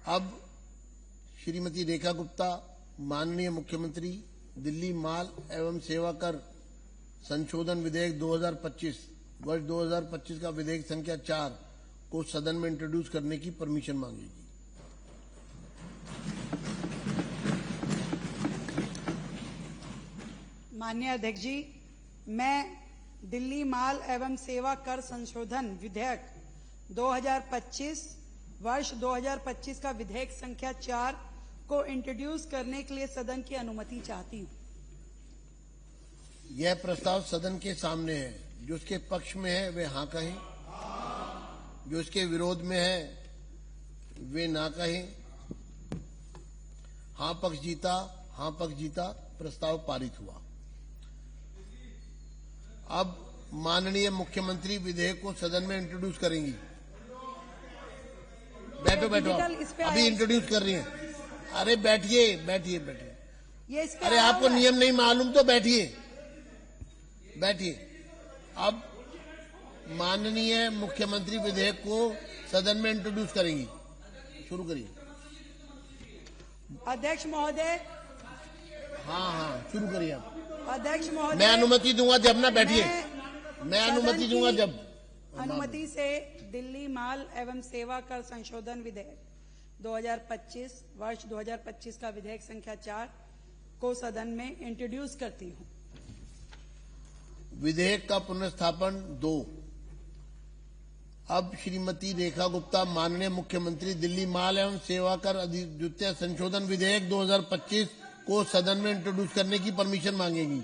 अब श्रीमती रेखा गुप्ता माननीय मुख्यमंत्री दिल्ली माल एवं सेवा कर संशोधन विधेयक 2025 वर्ष 2025 का विधेयक संख्या 4 को सदन में इंट्रोड्यूस करने की परमिशन मांगेगी। माननीय अध्यक्ष जी, मैं दिल्ली माल एवं सेवा कर संशोधन विधेयक 2025 वर्ष 2025 का विधेयक संख्या 4 को इंट्रोड्यूस करने के लिए सदन की अनुमति चाहती हूँ। यह प्रस्ताव सदन के सामने है। जो उसके पक्ष में है वे हाँ कहें, जो इसके विरोध में है वे ना कहें। हाँ पक्ष जीता, हाँ पक्ष जीता, प्रस्ताव पारित हुआ। अब माननीय मुख्यमंत्री विधेयक को सदन में इंट्रोड्यूस करेंगी। बैठो बैठो, अभी इंट्रोड्यूस कर रही हैं। अरे बैठिए बैठिए बैठिए। अरे आपको नियम नहीं मालूम तो बैठिए बैठिए। अब माननीय मुख्यमंत्री विधेयक को सदन में इंट्रोड्यूस करेंगी। शुरू करिए। अध्यक्ष महोदय। हाँ हाँ शुरू करिए आप। अध्यक्ष महोदय, मैं अनुमति दूंगा जब ना, बैठिए। मैं अनुमति दूंगा जब। अनुमति से दिल्ली माल एवं सेवा कर संशोधन विधेयक 2025 वर्ष 2025 का विधेयक संख्या 4 को सदन में इंट्रोड्यूस करती हूँ। विधेयक का पुनर्स्थापन 2। अब श्रीमती रेखा गुप्ता माननीय मुख्यमंत्री दिल्ली माल एवं सेवा कर द्वितीय संशोधन विधेयक 2025 को सदन में इंट्रोड्यूस करने की परमिशन मांगेगी।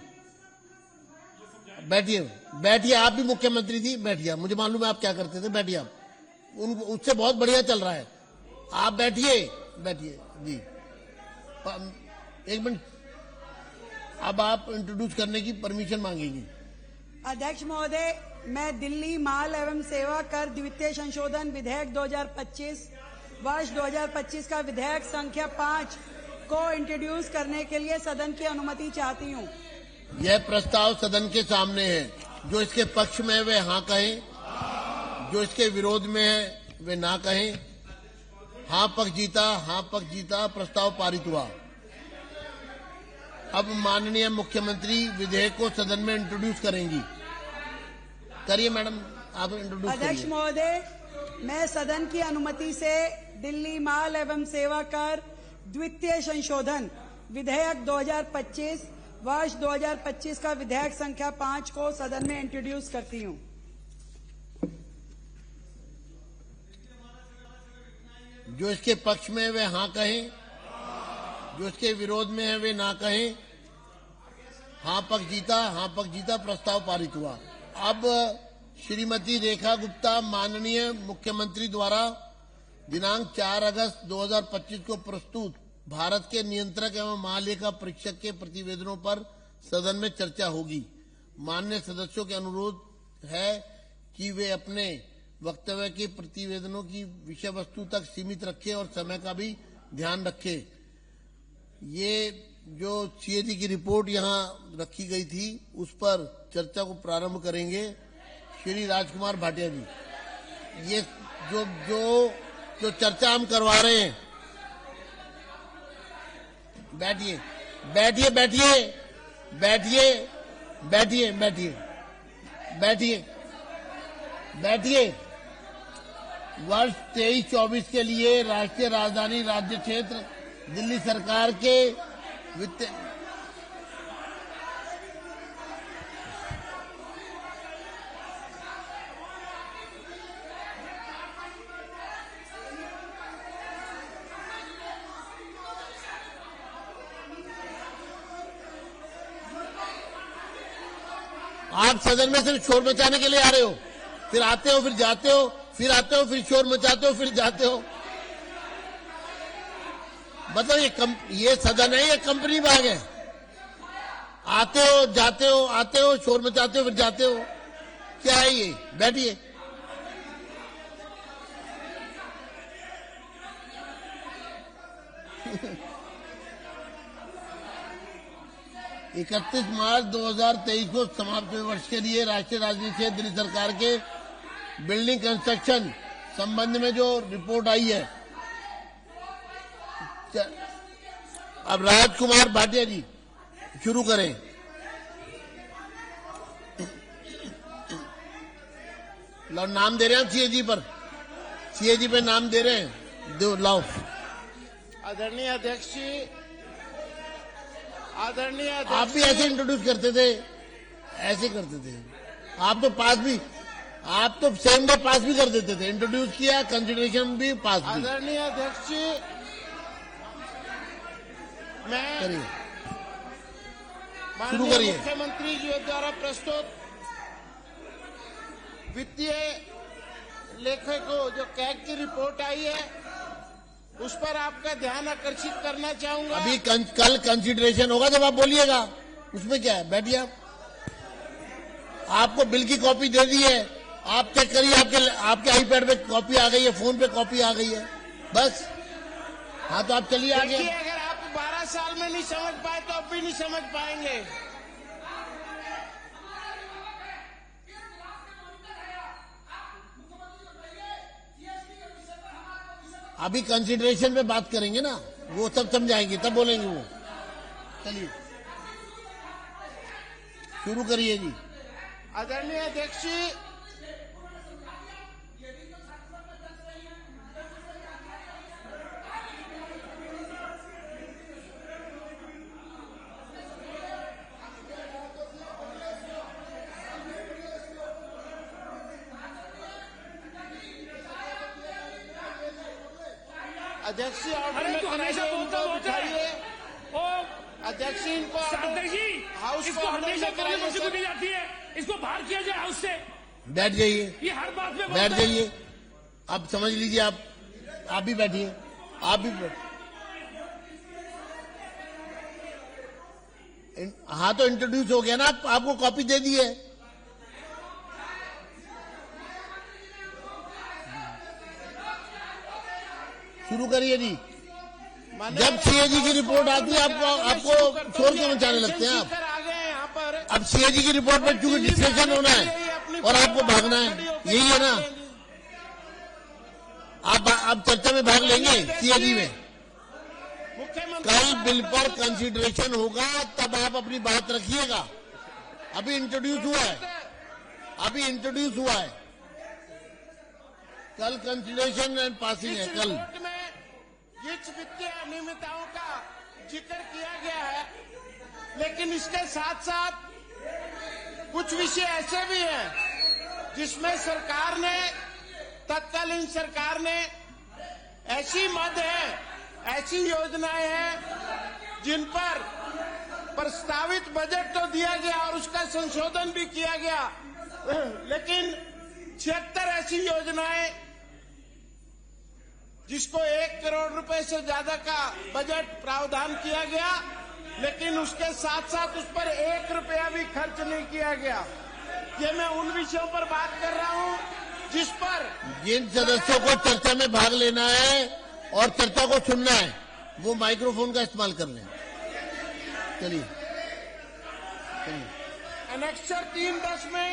बैठिए बैठिए, आप भी मुख्यमंत्री थी, बैठिए। मुझे मालूम है आप क्या करते थे, बैठिए आप। उससे बहुत बढ़िया चल रहा है। आप बैठिए बैठिए जी। एक मिनट, अब आप इंट्रोड्यूस करने की परमिशन मांगेगी। अध्यक्ष महोदय, मैं दिल्ली माल एवं सेवा कर द्वितीय संशोधन विधेयक 2025 वर्ष 2025 का विधेयक संख्या 5 को इंट्रोड्यूस करने के लिए सदन की अनुमति चाहती हूँ। यह प्रस्ताव सदन के सामने है। जो इसके पक्ष में है वे हाँ कहें, जो इसके विरोध में है वे ना कहें। हाँ पक्ष जीता, हाँ पक्ष जीता, प्रस्ताव पारित हुआ। अब माननीय मुख्यमंत्री विधेयक को सदन में इंट्रोड्यूस करेंगी। करिए मैडम, आप इंट्रोड्यूस करिए। अध्यक्ष महोदय, मैं सदन की अनुमति से दिल्ली माल एवं सेवा कर द्वितीय संशोधन विधेयक 2025 वर्ष 2025 का विधेयक संख्या 5 को सदन में इंट्रोड्यूस करती हूँ। जो इसके पक्ष में है वे हाँ कहें, जो इसके विरोध में है वे ना कहें। हाँ पक्ष जीता, हाँ पक्ष जीता, प्रस्ताव पारित हुआ। अब श्रीमती रेखा गुप्ता माननीय मुख्यमंत्री द्वारा दिनांक 4 अगस्त 2025 को प्रस्तुत भारत के नियंत्रक एवं महालेखा परीक्षक के प्रतिवेदनों पर सदन में चर्चा होगी। माननीय सदस्यों के अनुरोध है कि वे अपने वक्तव्य के प्रतिवेदनों की विषय वस्तु तक सीमित रखें और समय का भी ध्यान रखें। ये जो सीएजी की रिपोर्ट यहाँ रखी गई थी उस पर चर्चा को प्रारंभ करेंगे श्री राजकुमार भाटिया जी। ये जो चर्चा हम करवा रहे हैं, बैठिए बैठिए बैठिए बैठिए बैठिए बैठिए बैठिए बैठिए। वर्ष 23-24 के लिए राष्ट्रीय राजधानी राज्य क्षेत्र दिल्ली सरकार के वित्त आप सदन में सिर्फ शोर मचाने के लिए आ रहे हो, फिर आते हो, फिर जाते हो, फिर आते हो, फिर शोर मचाते हो, फिर जाते हो। मतलब ये सदन है, ये कंपनी बाग है। आते हो, जाते हो, आते हो, शोर मचाते हो, फिर जाते हो। क्या है ये? बैठिए। 31 मार्च 2023 को समाप्त हुए वर्ष के लिए राष्ट्रीय राजधानी क्षेत्र दिल्ली सरकार के बिल्डिंग कंस्ट्रक्शन संबंध में जो रिपोर्ट आई है अब राजकुमार भाटिया जी शुरू करें। नाम दे रहे हैं सीएजी पर, सीएजी पे नाम दे रहे हैं, दो लाओ। आदरणीय अध्यक्ष जी, आदरणीय आप भी ऐसे इंट्रोड्यूस करते थे, ऐसे करते थे आप तो पास भी, आप तो सेम डे पास भी कर देते थे, इंट्रोड्यूस किया, कंसिडरेशन भी, पास भी। आदरणीय अध्यक्ष जी, मैं करिए, शुरू माननीय करिए। मुख्यमंत्री जी द्वारा प्रस्तुत वित्तीय लेखे को जो कैग की रिपोर्ट आई है उस पर आपका ध्यान आकर्षित करना चाहूंगा। अभी कल कंसिडरेशन होगा जब आप बोलिएगा, उसमें क्या है, बैठिए आप। आपको बिल की कॉपी दे दी है, आप चेक करिए, आपके आईपैड पे कॉपी आ गई है, फोन पे कॉपी आ गई है, बस। हाँ तो आप चलिए आगे। देखिए, अगर आप 12 साल में नहीं समझ पाए तो अब भी नहीं समझ पाएंगे। अभी कंसिडरेशन पे बात करेंगे ना, वो सब समझाएंगे तब बोलेंगे वो। चलिए शुरू करिए जी। आदरणीय अध्यक्ष जी, अध्यक्ष जी ऑर्डर में हमेशा बोलता होता है। अध्यक्ष जी इनको सार्थक जी, हाउस इसको को ऑर्डर हमेशा में कराइए कांग्रेस को सर। दी जाती है, इसको बाहर किया जाए हाउस से। बैठ जाइए, ये हर बात में बैठ बोलता है। जाइए, अब समझ लीजिए। आप भी बैठिए, आप भी हाँ तो इंट्रोड्यूस हो गया ना, आपको कॉपी दे दी है। शुरू करिए जी। जब सीएजी की रिपोर्ट आती है आपको शोर क्यों मचाने लगते हैं आप? आ गए यहाँ पर। अब सीएजी की रिपोर्ट पर क्योंकि डिस्कशन होना है और आपको भागना है, यही है ना। आप चर्चा में भाग लेंगे सीएजी में। कल बिल पर कंसिडरेशन होगा तब आप अपनी बात रखिएगा। अभी इंट्रोड्यूस हुआ है, अभी इंट्रोड्यूस हुआ है। कल कंसिडरेशन एंड पासिंग है। कल जिस वित्तीय अनियमितताओं का जिक्र किया गया है, लेकिन इसके साथ साथ कुछ विषय ऐसे भी हैं जिसमें सरकार ने, तत्कालीन सरकार ने ऐसी मद है, ऐसी योजनाएं हैं जिन पर प्रस्तावित बजट तो दिया गया और उसका संशोधन भी किया गया, लेकिन 76 ऐसी योजनाएं जिसको 1 करोड़ रुपए से ज्यादा का बजट प्रावधान किया गया, लेकिन उसके साथ साथ उस पर 1 रुपया भी खर्च नहीं किया गया। ये मैं उन विषयों पर बात कर रहा हूं जिस पर जिन सदस्यों को चर्चा में भाग लेना है और चर्चा को सुनना है वो माइक्रोफोन का इस्तेमाल कर लें। चलिए एनेक्सर 310 में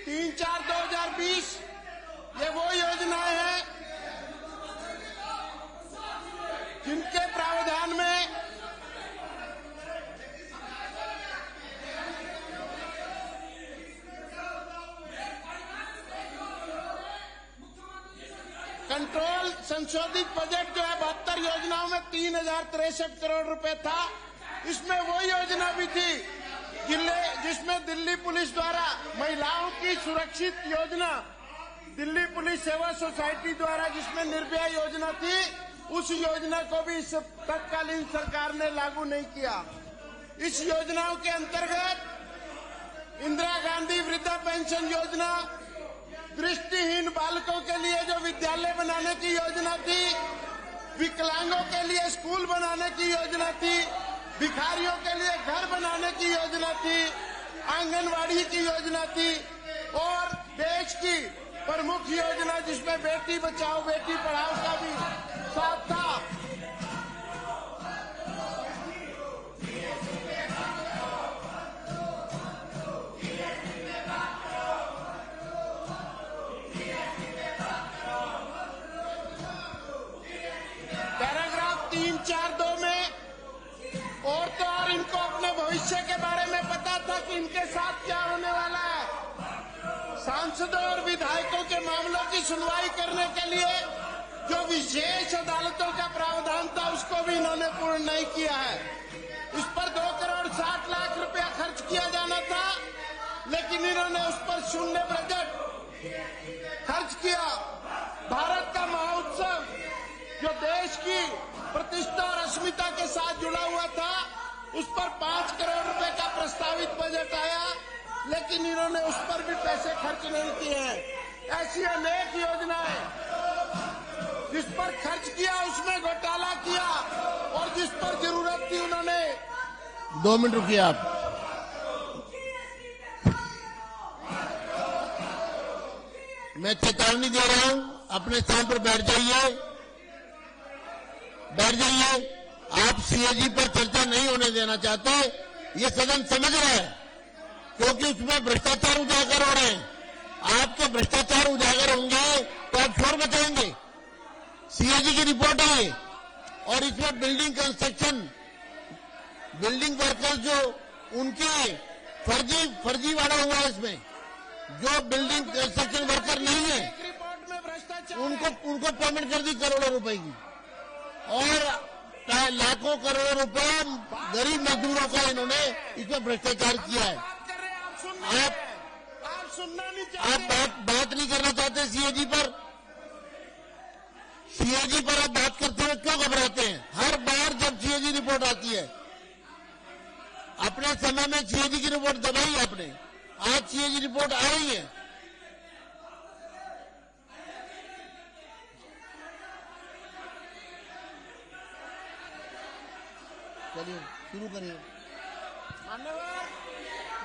3/4/2020 ये वो योजनाएं हैं जिनके प्रावधान में कंट्रोल संशोधित बजट जो है 72 योजनाओं में 3063 करोड़ रुपए था। इसमें वो योजना भी थी जिसमें दिल्ली पुलिस द्वारा महिलाओं की सुरक्षित योजना, दिल्ली पुलिस सेवा सोसाइटी द्वारा जिसमें निर्भया योजना थी, उस योजना को भी इस तत्कालीन सरकार ने लागू नहीं किया। इस योजनाओं के अंतर्गत इंदिरा गांधी वृद्धा पेंशन योजना, दृष्टिहीन बालकों के लिए जो विद्यालय बनाने की योजना थी, विकलांगों के लिए स्कूल बनाने की योजना थी, भिखारियों के लिए घर बनाने की योजना थी, आंगनवाड़ी की योजना थी और देश की प्रमुख योजना जिसमें बेटी बचाओ बेटी पढ़ाओ का भी साथ था। कि इनके साथ क्या होने वाला है। सांसदों और विधायकों के मामलों की सुनवाई करने के लिए जो विशेष अदालतों का प्रावधान था उसको भी इन्होंने पूर्ण नहीं किया है। इस पर 2 करोड़ 60 लाख रुपया खर्च किया जाना था, लेकिन इन्होंने उस पर शून्य बजट खर्च किया। भारत का महोत्सव जो देश की प्रतिष्ठा और अस्मिता के साथ जुड़ा हुआ था, उस पर 5 करोड़ रुपए का प्रस्तावित बजट आया, लेकिन इन्होंने उस पर भी पैसे खर्च नहीं किए हैं। ऐसी अनेक योजनाएं जिस पर खर्च किया उसमें घोटाला किया, और जिस पर जरूरत थी उन्होंने 2 मिनट रुकिए आप। मैं चेतावनी दे रहा हूं, अपने स्थान पर बैठ जाइए, बैठ जाइए। आप सीएजी पर चर्चा नहीं होने देना चाहते, ये सदन समझ रहा है, क्योंकि उसमें भ्रष्टाचार उजागर हो रहे हैं। आपके भ्रष्टाचार उजागर होंगे तो आप शोर मचाएंगे। सीएजी की रिपोर्ट है और इसमें बिल्डिंग कंस्ट्रक्शन, बिल्डिंग वर्कर्स जो उनकी फर्जीवाड़ा हुआ है, इसमें जो बिल्डिंग कंस्ट्रक्शन वर्कर नहीं है रिपोर्ट में भ्रष्टाचार उनको पेमेंट कर दी करोड़ों रुपए की, और लाखों करोड़ों रुपए गरीब मजदूरों का इन्होंने इसमें भ्रष्टाचार किया है। बात कर रहे हैं, आप सुनना नहीं चाहते। आप बात नहीं करना चाहते सीएजी पर। सीएजी पर आप बात करते हुए क्यों घबराते हैं? हर बार जब सीएजी रिपोर्ट आती है, अपने समय में सीएजी की रिपोर्ट दबाई आपने, आज सीएजी रिपोर्ट आ रही है। चलिए शुरू करिए। मान्यवर,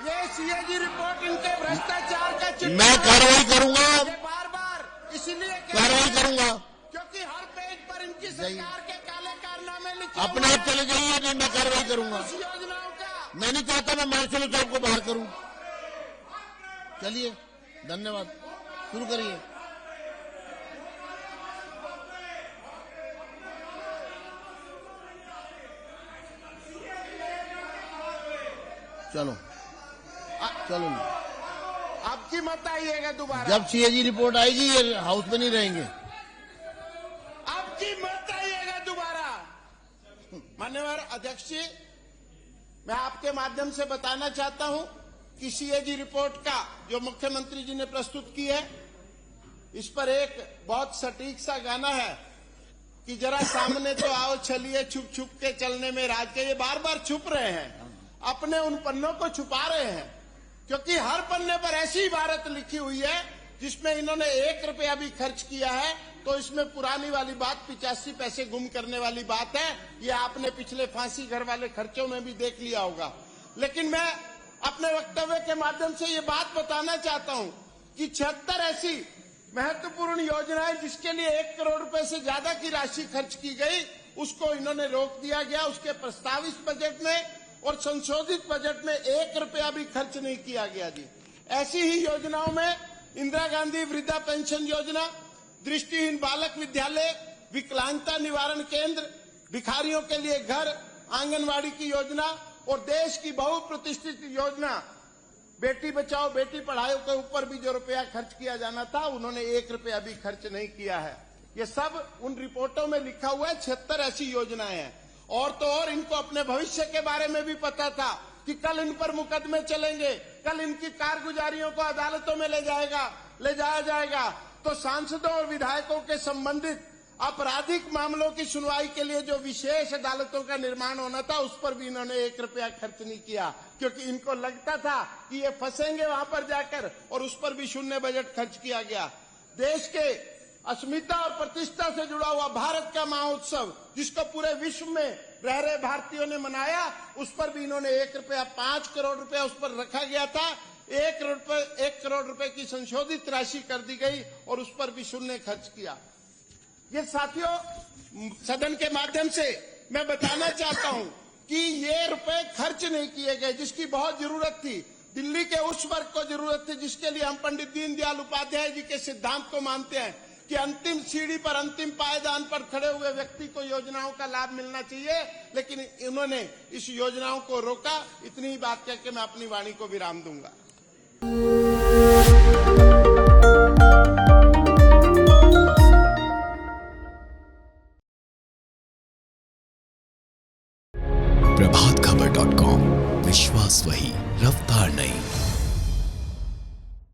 ये सीएजी रिपोर्ट इनके भ्रष्टाचार का चित्र मैं कार्रवाई करूंगा, बार बार इसलिए कार्रवाई करूंगा। क्योंकि हर पेज पर इनकी सरकार के काले कारनामे लिखे अपने आप चले जाइए, नहीं मैं कार्रवाई करूंगा। उस योजनाओं का। मैं नहीं चाहता मैं मार्शल साहब को बाहर करूं। चलिए, धन्यवाद, शुरू करिए। चलो चलो, आपकी मत आइएगा दोबारा। जब सीएजी रिपोर्ट आएगी ये हाउस में नहीं रहेंगे। आपकी मत आइएगा दोबारा। मान्यवर अध्यक्ष जी, मैं आपके माध्यम से बताना चाहता हूं कि सीएजी रिपोर्ट का जो मुख्यमंत्री जी ने प्रस्तुत की है, इस पर एक बहुत सटीक सा गाना है कि जरा सामने तो आओ चलिए, छुप छुप के चलने में राज के। ये बार बार छुप रहे हैं, अपने उन पन्नों को छुपा रहे हैं, क्योंकि हर पन्ने पर ऐसी इबारत लिखी हुई है जिसमें इन्होंने 1 रुपया भी खर्च किया है। तो इसमें पुरानी वाली बात 85 पैसे गुम करने वाली बात है। ये आपने पिछले फांसी घर वाले खर्चों में भी देख लिया होगा। लेकिन मैं अपने वक्तव्य के माध्यम से ये बात बताना चाहता हूं कि 76 ऐसी महत्वपूर्ण योजनाएं जिसके लिए 1 करोड़ रुपए से ज्यादा की राशि खर्च की गई, उसको इन्होंने रोक दिया गया। उसके प्रस्तावित बजट में और संशोधित बजट में 1 रुपया भी खर्च नहीं किया गया जी। ऐसी ही योजनाओं में इंदिरा गांधी वृद्धा पेंशन योजना, दृष्टिहीन बालक विद्यालय, विकलांगता निवारण केंद्र, भिखारियों के लिए घर, आंगनवाड़ी की योजना और देश की बहुप्रतिष्ठित योजना बेटी बचाओ बेटी पढ़ाओ के ऊपर भी जो रुपया खर्च किया जाना था, उन्होंने 1 रुपया भी खर्च नहीं किया है। ये सब उन रिपोर्टों में लिखा हुआ है। 76 ऐसी योजनाएं हैं। और तो और इनको अपने भविष्य के बारे में भी पता था कि कल इन पर मुकदमे चलेंगे, कल इनकी कारगुजारियों को अदालतों में ले जाया जाएगा। तो सांसदों और विधायकों के संबंधित आपराधिक मामलों की सुनवाई के लिए जो विशेष अदालतों का निर्माण होना था, उस पर भी इन्होंने 1 रुपया खर्च नहीं किया, क्योंकि इनको लगता था कि ये फंसेंगे वहां पर जाकर, और उस पर भी शून्य बजट खर्च किया गया। देश के अस्मिता और प्रतिष्ठा से जुड़ा हुआ भारत का महोत्सव, जिसको पूरे विश्व में रह रहे भारतीयों ने मनाया, उस पर भी इन्होंने 1 रुपया 5 करोड़ रुपया उस पर रखा गया था। 1 करोड़ रुपए की संशोधित राशि कर दी गई और उस पर भी शून्य खर्च किया। ये साथियों, सदन के माध्यम से मैं बताना चाहता हूं कि ये रुपए खर्च नहीं किए गए जिसकी बहुत जरूरत थी। दिल्ली के उस वर्ग को जरूरत थी जिसके लिए हम पंडित दीनदयाल उपाध्याय जी के सिद्धांत को मानते हैं। कि अंतिम सीढ़ी पर, अंतिम पायदान पर खड़े हुए व्यक्ति को योजनाओं का लाभ मिलना चाहिए, लेकिन इन्होंने इस योजनाओं को रोका। इतनी ही बात कह के मैं अपनी वाणी को विराम दूंगा। प्रभातखबर.com, विश्वास वही, रफ्तार नहीं।